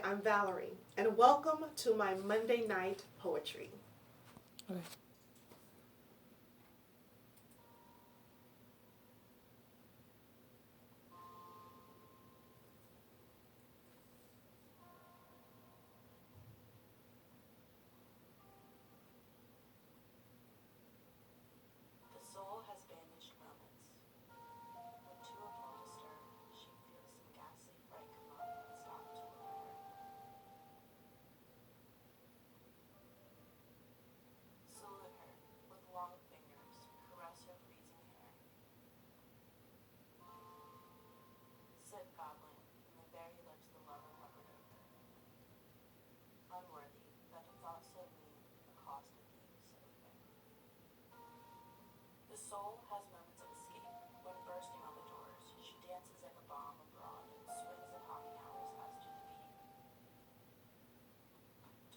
I'm Valerie, and welcome to my Monday night poetry. Okay. The soul has bandaged moments. When too appalled to stir, she feels some ghastly fright come up and stop to look at her. Salute her with long fingers, caress her freezing hair. Sit goblin from the very lips the lover hovered over. Unworthy that a thought so mean accosted thee so fair. The soul has moments of escape. When bursting on the doors, she dances like a bomb abroad and swings the coffee hours as to the beat.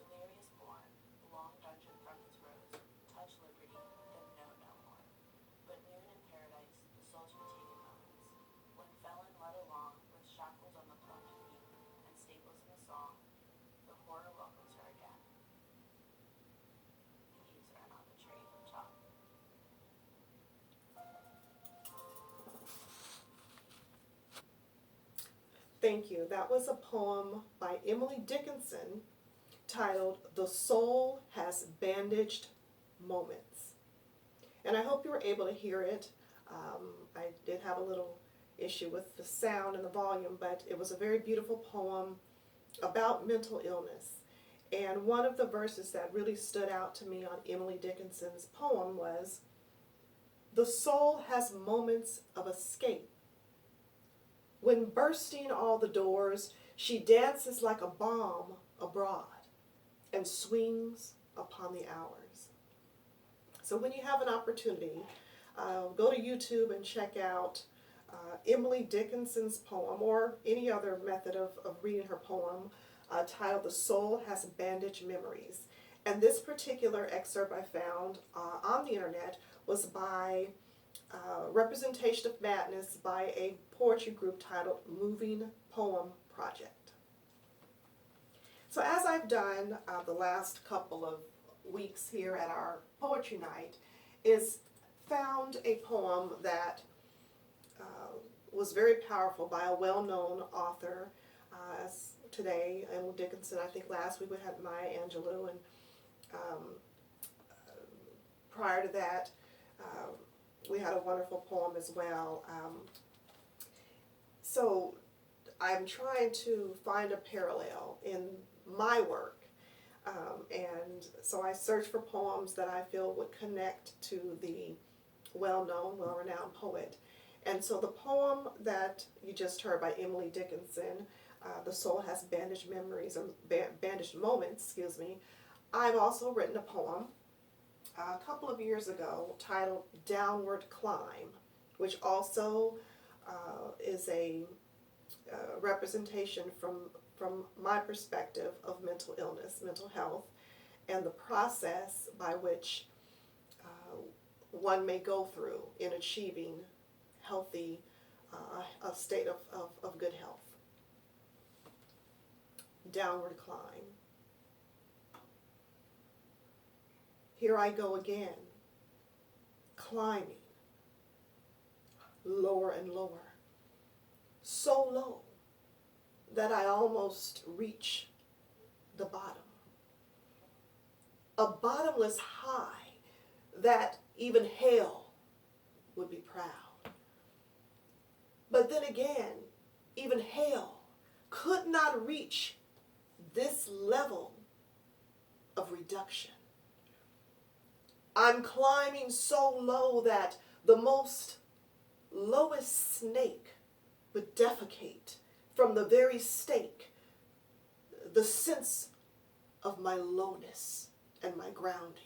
Delirious born, long dungeon from his rose, touch liberty, then know no more. But noon in paradise, the soul's retaken moments. When felon led along, with shackles on the plumed feet, and staples in the song, the horror welcomes her again. These are not betrayed from top. Thank you. That was a poem by Emily Dickinson titled The Soul Has Bandaged Moments. And I hope you were able to hear it. I did have a little issue with the sound and the volume, but it was a very beautiful poem about mental illness. And one of the verses that really stood out to me on Emily Dickinson's poem was, "The soul has moments of escape. When bursting all the doors, she dances like a bomb abroad and swings upon the hours." So when you have an opportunity, go to YouTube and check out Emily Dickinson's poem, or any other method of reading her poem, titled "The Soul Has Bandaged Memories." And this particular excerpt I found on the internet was by Representation of Madness by a poetry group titled Moving Poem Project. So as I've done the last couple of weeks here at our poetry night, is found a poem that was very powerful by a well-known author. As today, Emily Dickinson, I think last week we had Maya Angelou, and prior to that, we had a wonderful poem as well. So I'm trying to find a parallel in my work. And so I search for poems that I feel would connect to the well-known, well-renowned poet. And so the poem that you just heard by Emily Dickinson, "The Soul Has Bandaged Memories," or Bandaged Moments, excuse me, I've also written a poem a couple of years ago titled "Downward Climb," which also is a representation from my perspective of mental illness, mental health, and the process by which one may go through in achieving healthy, a state of good health. Downward climb. Here I go again, climbing, lower and lower, so low that I almost reach the bottom. A bottomless high that even hell would be proud. But then again, even hell could not reach this level of reduction. I'm climbing so low that the most lowest snake would defecate from the very stake, the sense of my lowness and my grounding.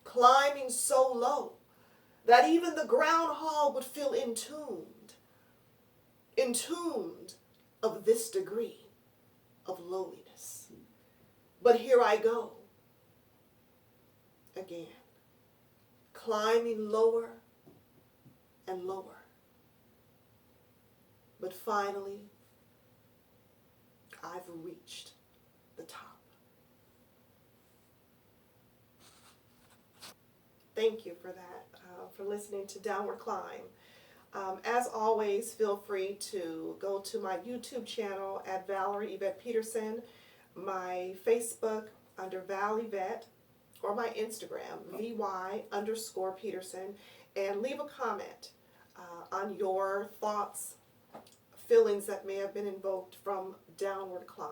Climbing so low that even the groundhog would feel entombed of this degree of lowliness. But here I go again, climbing lower and lower. But finally, I've reached the top. Thank you for that, for listening to Downward Climb. As always, feel free to go to my YouTube channel at Valerie Yvette Peterson, my Facebook under Val Yvette, or my Instagram, VY_Peterson, and leave a comment on your thoughts, feelings that may have been invoked from Downward Climb.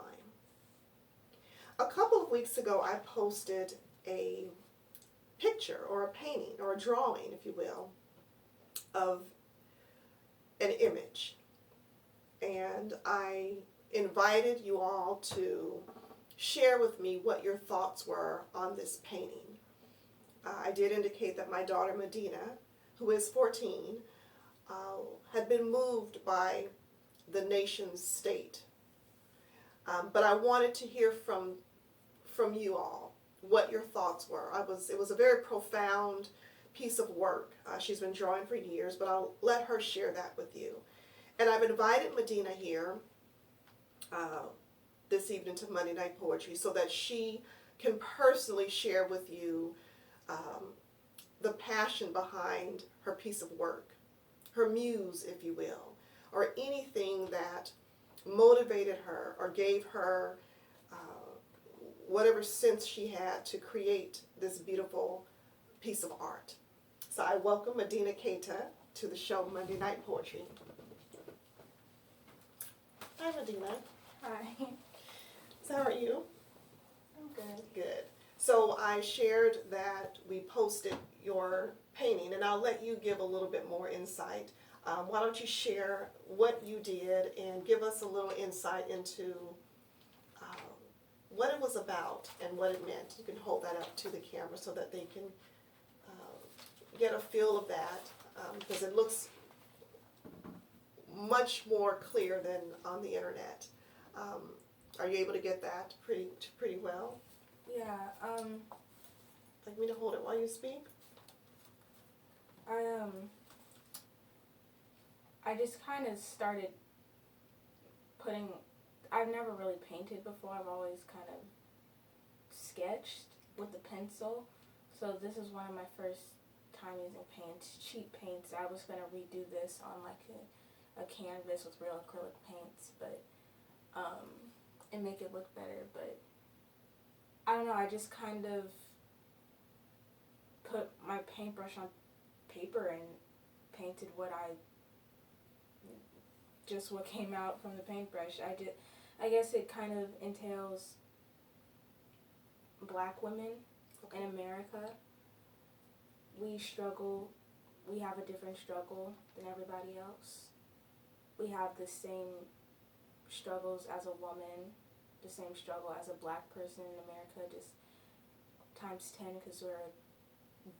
A couple of weeks ago, I posted a picture or a painting or a drawing, if you will, of an image. And I invited you all to share with me what your thoughts were on this painting. I did indicate that my daughter Madina, who is 14, had been moved by the nation's state. But I wanted to hear from you all what your thoughts were. It was a very profound piece of work. She's been drawing for years, but I'll let her share that with you. And I've invited Madina here this evening to Monday Night Poetry so that she can personally share with you the passion behind her piece of work, her muse, if you will, or anything that motivated her or gave her whatever sense she had to create this beautiful piece of art. So I welcome Madina Keita to the show Monday Night Poetry. Hi, Madina. Hi. So how are you? I'm good. Good. So I shared that we posted your painting, and I'll let you give a little bit more insight. Why don't you share what you did and give us a little insight into what it was about and what it meant. You can hold that up to the camera so that they can get a feel of that, because it looks much more clear than on the internet. Are you able to get that pretty well? Yeah, Like me to hold it while you speak? I just kind of started I've never really painted before. I've always kind of sketched with the pencil. So this is one of my first time using paints, cheap paints. I was going to redo this on like a canvas with real acrylic paints, but and make it look better. But I don't know, I just kind of put my paintbrush on paper and painted what came out from the paintbrush. I guess it kind of entails Black women in America. We have a different struggle than everybody else. We have the same struggles as a woman, the same struggle as a Black person in America, just times 10 because we're a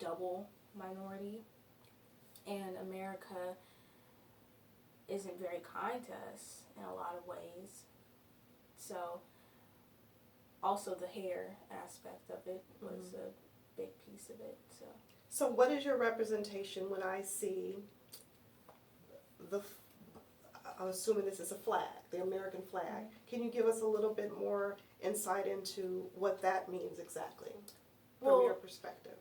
double minority. And America isn't very kind to us in a lot of ways. So also the hair aspect of it was a big piece of it. So what is your representation when I see I'm assuming this is a flag, the American flag. Can you give us a little bit more insight into what that means exactly from your perspective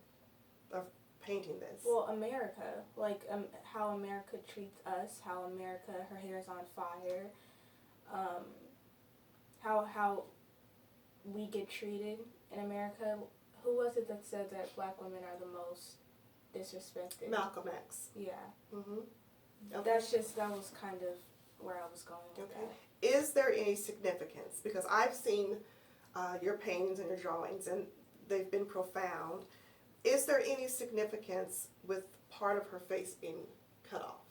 of painting this? Well, America, like how America treats us, how America, her hair is on fire, how we get treated in America. Who was it that said that Black women are the most disrespected? Malcolm X. Yeah. Mm-hmm. Okay. That was kind of where I was going with that. Is there any significance? Because I've seen your paintings and your drawings, and they've been profound. Is there any significance with part of her face being cut off?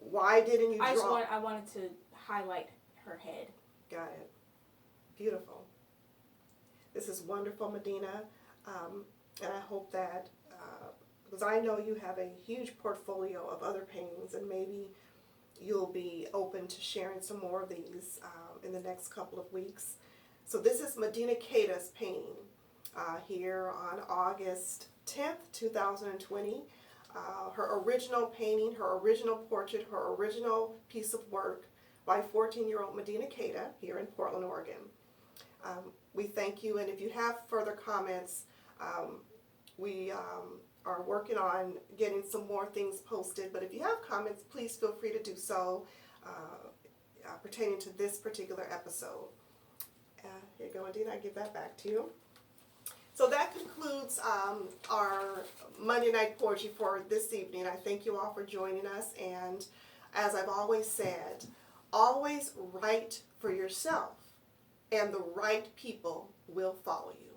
Why didn't you draw? I wanted to highlight her head. Got it. Beautiful. This is wonderful, Madina. And I hope that, because I know you have a huge portfolio of other paintings, and maybe you'll be open to sharing some more of these in the next couple of weeks. So this is Madina Keita's painting here on August 10th, 2020. Her original painting, her original portrait, her original piece of work by 14-year-old Madina Keita here in Portland, Oregon. We thank you, and if you have further comments, we are working on getting some more things posted, but if you have comments, please feel free to do so pertaining to this particular episode. Here you go, Madina, I give that back to you. So that concludes our Monday night poetry for this evening. I thank you all for joining us, and as I've always said, always write for yourself, and the right people will follow you.